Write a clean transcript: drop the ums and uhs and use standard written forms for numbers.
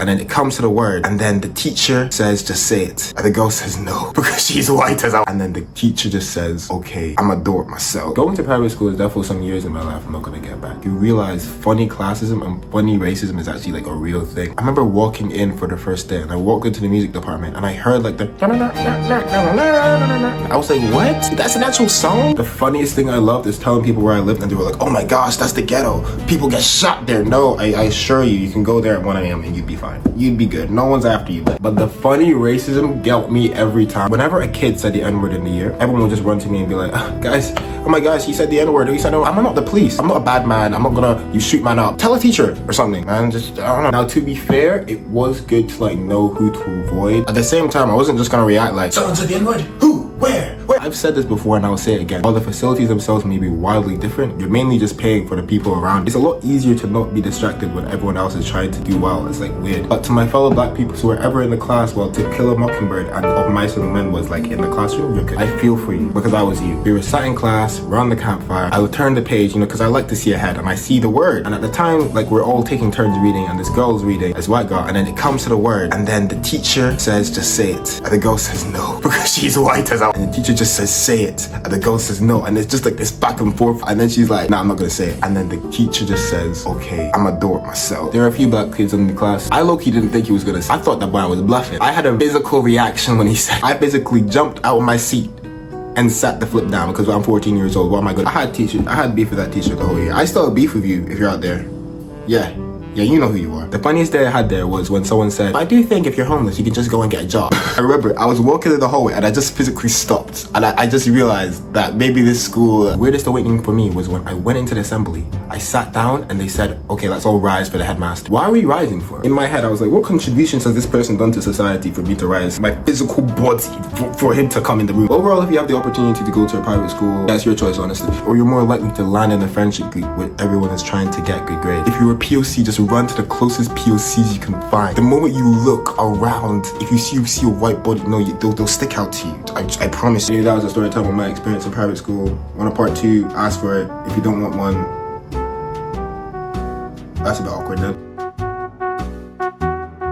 And then it comes to the word, and then the teacher says, just say it. And the girl says no, because she's white as hell. And then the teacher just says, okay, I'm a dork myself. Going to private school is therefore some years in my life I'm not gonna get back. You realize funny classism and funny racism is actually like a real thing. I remember walking in for the first day, and I walked into the music department, and I heard like the I was like, what? That's an actual song? The funniest thing I loved is telling people where I lived, and they were like, oh my gosh, that's the ghetto. People get shot there. No, I assure you, you can go there at 1 a.m. and you'd be fine. You'd be good. No one's after you. But the funny racism got me every time. Whenever a kid said the N-word in the year, everyone would just run to me and be like, guys, oh my gosh, he said the N-word. He said, no, I'm not the police. I'm not a bad man. I'm not gonna, you shoot man up. Tell a teacher or something, man. Just, I don't know. Now, to be fair, it was good to like know who to avoid. At the same time, I wasn't just gonna react like, someone said the N-word. Who? Where? I've said this before and I'll say it again. While the facilities themselves may be wildly different, you're mainly just paying for the people around. It's a lot easier to not be distracted when everyone else is trying to do well. It's like weird. But to my fellow black people who were ever in the class, well, To Kill a Mockingbird and Of Mice and Men was like in the classroom, I feel for you because I was you. We were sat in class, around the campfire. I would turn the page, because I like to see ahead, and I see the word. And at the time, like we're all taking turns reading, and this girl's reading, this white girl, and then it comes to the word, and then the teacher says, just say it. And the girl says no, because she's white as hell. And the teacher just says, say it. And the girl says no, and it's just like this back and forth, and then she's like, nah, I'm not gonna say it. And then the teacher just says, okay, I'm a dork myself. There are a few black kids in the class. I low-key didn't think he was gonna say. I thought that boy was bluffing. I had a physical reaction when he said, I physically jumped out of my seat and sat the flip down because I'm 14 years old. What am I gonna? I had beef with that teacher the whole year. I still have beef with you if you're out there. Yeah, you know who you are. The funniest day I had there was when someone said, I do think if you're homeless, you can just go and get a job. I remember I was walking in the hallway and I just physically stopped. And I just realized that maybe this school, weirdest awakening for me was when I went into the assembly. I sat down and they said, okay, let's all rise for the headmaster. Why are we rising for? In my head, I was like, what contributions has this person done to society for me to rise? My physical body for him to come in the room. Overall, if you have the opportunity to go to a private school, that's your choice, honestly. Or you're more likely to land in a friendship group where everyone is trying to get good grades. If you're a POC, just run to the closest POCs you can find. The moment you look around, if you see a white body, no, they'll stick out to you. I promise you. That was a story time of my experience in private school. Want a part 2? Ask for it. If you don't want one, that's a bit awkward then.